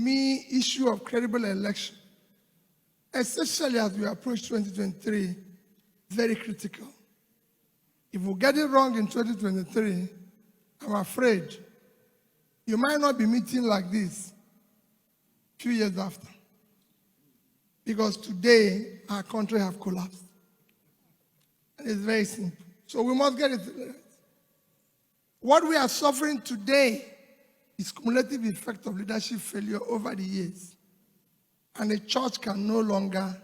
me, issue of credible election, especially as we approach 2023, very critical. If we get it wrong in 2023, I'm afraid you might not be meeting like this a few years after. Because today, our country has collapsed. And it's very simple. So we must get it right. What we are suffering today is cumulative effect of leadership failure over the years. And the church can no longer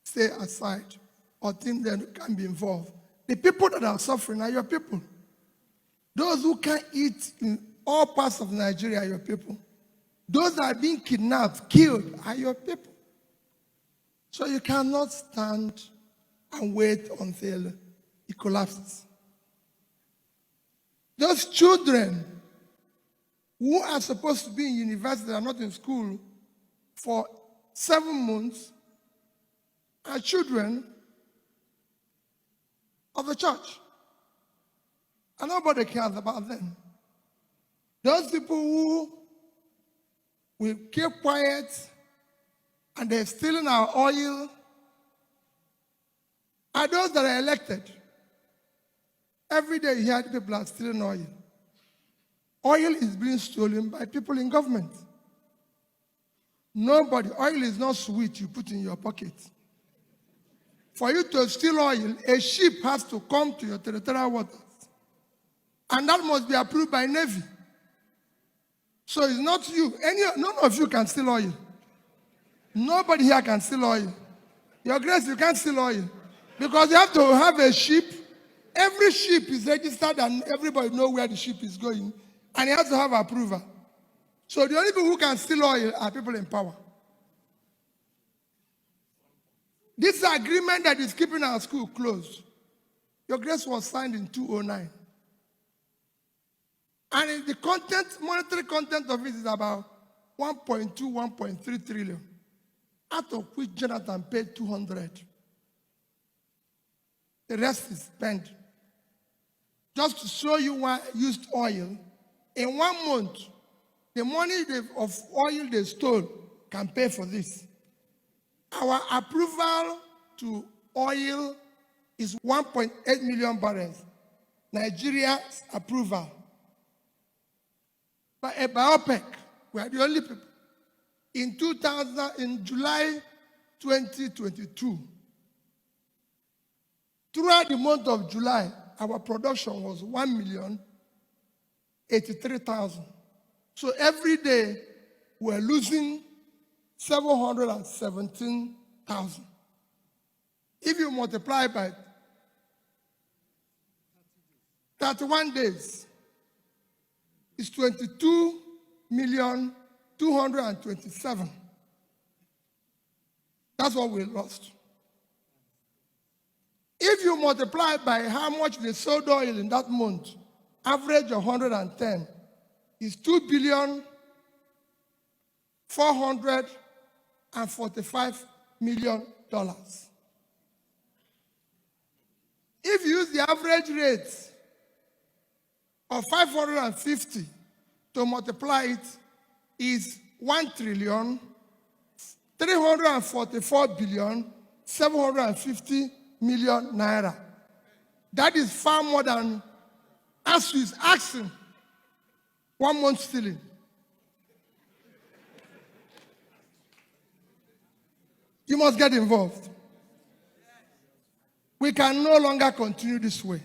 stay aside or think they can be involved. The people that are suffering are your people. Those who can't eat in all parts of Nigeria are your people. Those that are being kidnapped, killed are your people. So you cannot stand and wait until it collapses. Those children who are supposed to be in university are not in school for 7 months are children of the church. And nobody cares about them. Those people who will keep quiet and they're stealing our oil are those that are elected. Every day you hear people are stealing oil. Oil is being stolen by people in government. Nobody, oil is not sweet you put in your pocket. For you to steal oil, a ship has to come to your territorial waters. And that must be approved by Navy. So it's not you. None of you can steal oil. Nobody here can steal oil. Your Grace, you can't steal oil. Because you have to have a ship. Every ship is registered and everybody knows where the ship is going. And it has to have approval. So the only people who can steal oil are people in power. This agreement that is keeping our school closed, Your Grace, was signed in 2009. And the content, monetary content of it is about 1.2, 1.3 trillion, out of which Jonathan paid 200. The rest is spent. Just to show you why I used oil, in 1 month, the money of oil they stole can pay for this. Our approval to oil is 1.8 million barrels. Nigeria's approval. By OPEC, we are the only people. In July 2022, throughout the month of July, our production was 1,083,000. So every day, we're losing 717,000. If you multiply by 31 days, it's 22,227,000. That's what we lost. If you multiply by how much they sold oil in that month, average of 110, is $2,445,000,000. If you use the average rate of 550 to multiply it, is 1,344,750,000,000 naira. That is far more than ASU is asking 1 month stealing. You must get involved. We can no longer continue this way.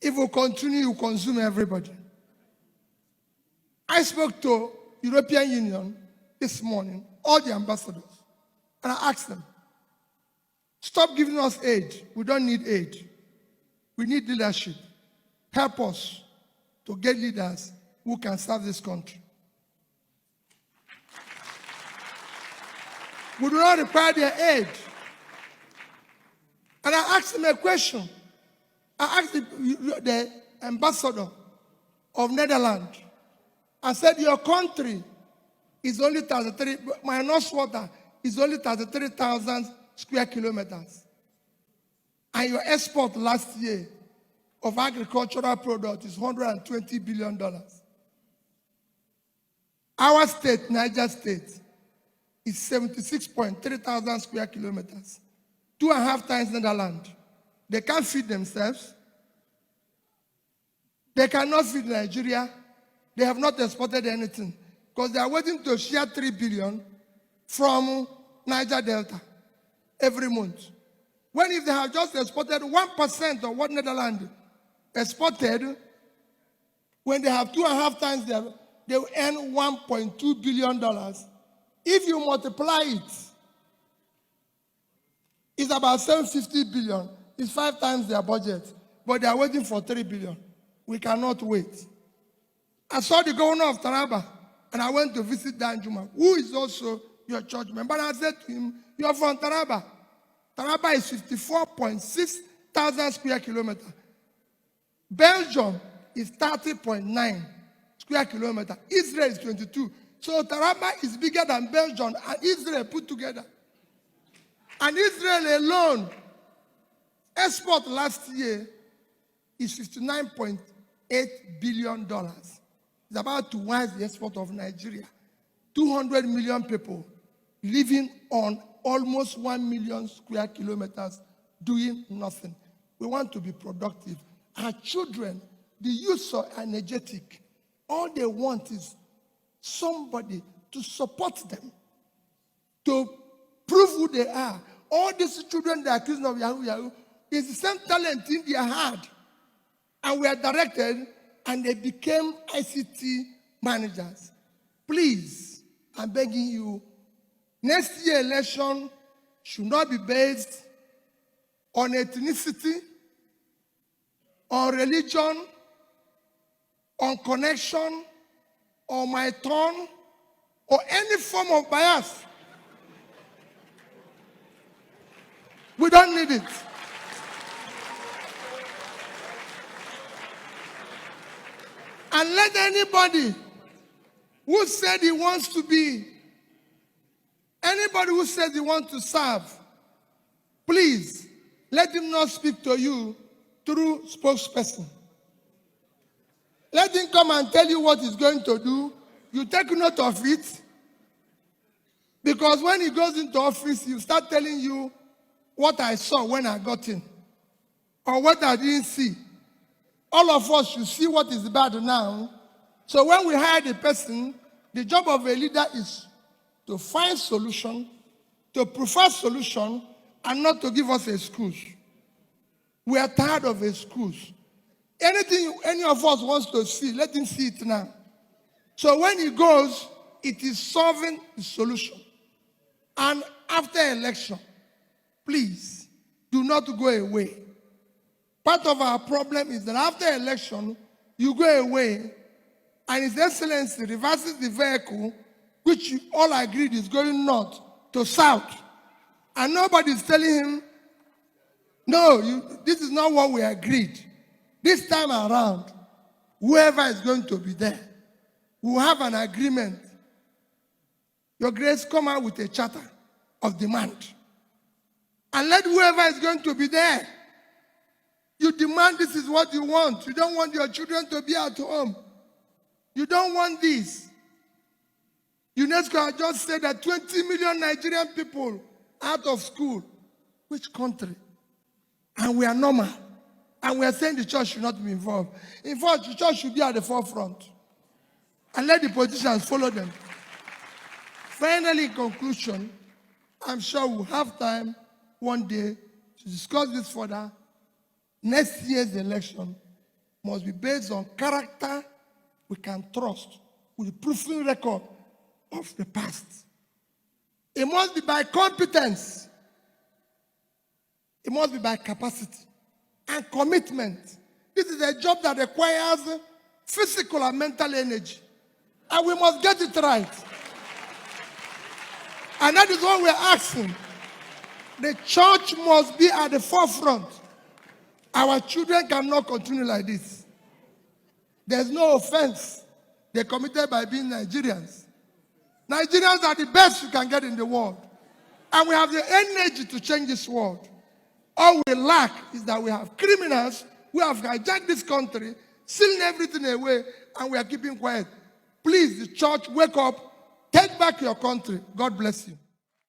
If we continue, we consume everybody. I spoke to European Union this morning, all the ambassadors, and I asked them, stop giving us aid. We don't need aid. We need leadership. Help us to get leaders who can serve this country. We do not require their aid. And I asked him a question. I asked the ambassador of Netherlands. I said, your country is only 33, minus water, is only 33,000 square kilometers. And your export last year of agricultural product is $120 billion. Our state, Niger State, is 76.3 thousand square kilometers, 2.5 times Netherlands. They can't feed themselves. They cannot feed Nigeria. They have not exported anything because they are waiting to share 3 billion from Niger Delta every month. When if they have just exported 1% of what Netherlands exported, when they have 2.5 times they will earn $1.2 billion. If you multiply it, it's about 750 billion. It's 5 times their budget, but they are waiting for 3 billion. We cannot wait. I saw the governor of Taraba, and I went to visit Danjuma, who is also your church member. And I said to him, "You are from Taraba. Taraba is 54.6 thousand square kilometers. Belgium is 30.9 square kilometers. Israel is 22. So Taraba is bigger than Belgium and Israel put together. And Israel alone, export last year is $59.8 billion. It's about twice the export of Nigeria. 200 million people living on almost 1 million square kilometers doing nothing. We want to be productive. Our children, the youth are energetic. All they want is somebody to support them, to prove who they are. All these children that are accused of Yahoo Yahoo is the same talent in their heart. And we are directed, and they became ICT managers. Please, I'm begging you, next year election should not be based on ethnicity, on religion, on connection, or my turn, or any form of bias. We don't need it. And let anybody who said he wants to be, anybody who says he wants to serve, please let him not speak to you through spokesperson. Let him come and tell you what he's going to do. You take note of it. Because when he goes into office, he'll start telling you what I saw when I got in, or what I didn't see. All of us should see what is bad now. So when we hire the person, the job of a leader is to find solution, to prefer solution, and not to give us excuse. We are tired of excuse. Anything any of us wants to see, let him see it now. So when he goes, it is solving the solution. And after election, please do not go away. Part of our problem is that after election, you go away, and His Excellency reverses the vehicle, which you all agreed is going north to south. And nobody is telling him, no, this is not what we agreed. This time around, whoever is going to be there, we'll have an agreement. Your Grace, come out with a charter of demand. And let whoever is going to be there, you demand this is what you want. You don't want your children to be at home. You don't want this. UNESCO has just said that 20 million Nigerian people out of school. Which country? And we are normal. And we are saying the church should not be involved. In fact, the church should be at the forefront. And let the politicians follow them. Finally, in conclusion, I'm sure we'll have time one day to discuss this further. Next year's election must be based on character we can trust with the proven record of the past. It must be by competence. It must be by capacity and commitment. This is a job that requires physical and mental energy. And we must get it right. And that is what we're asking. The church must be at the forefront. Our children cannot continue like this. There's no offense they committed by being Nigerians. Nigerians are the best you can get in the world. And we have the energy to change this world. All we lack is that we have criminals who have hijacked this country, sealing everything away, and we are keeping quiet. Please, the church, wake up. Take back your country. God bless you.